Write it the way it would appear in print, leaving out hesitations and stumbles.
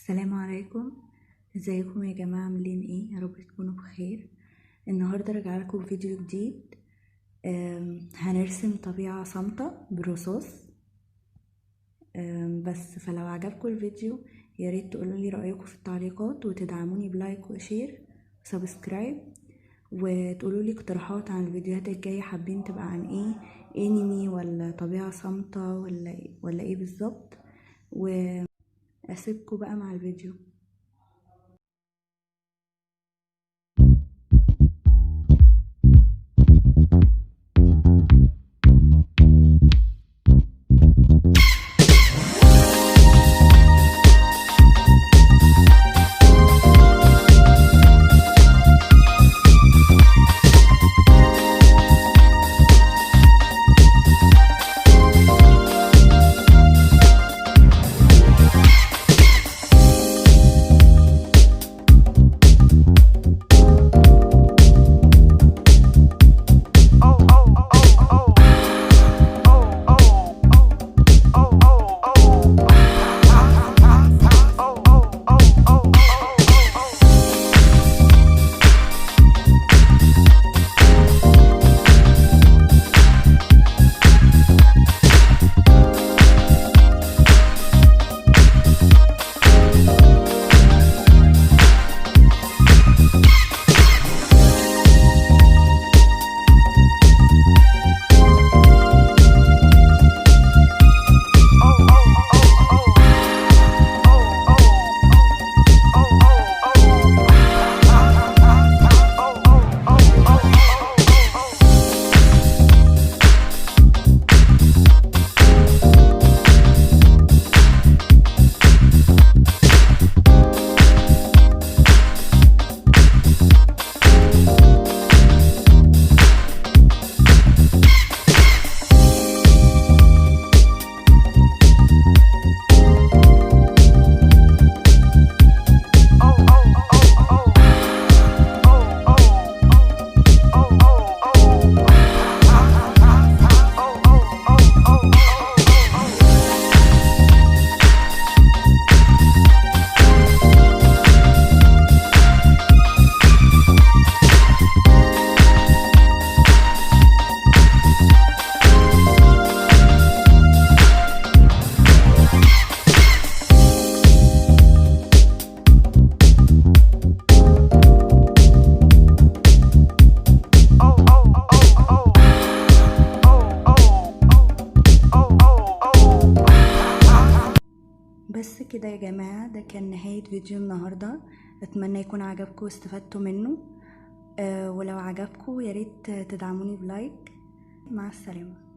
السلام عليكم. ازيكم يا جماعة؟ عاملين ايه؟ يا رب تكونوا بخير. النهاردة رجع لكم فيديو جديد. هنرسم طبيعة صامتة بالرصاص. بس فلو عجبكم الفيديو يا ريت تقولوا لي رأيكم في التعليقات وتدعموني بلايك وشير وسبسكرايب، وتقولوا لي اقتراحات عن الفيديوهات الجاية. حابين تبقى عن ايه؟ انمي ولا طبيعة صامتة ولا ايه بالظبط؟ واسيبكم بقى مع الفيديو. بس كده يا جماعة، ده كان نهاية فيديو النهاردة. اتمنى يكون عجبكم واستفدتوا منه. ولو عجبكم يا ريت تدعموني بلايك. مع السلامة.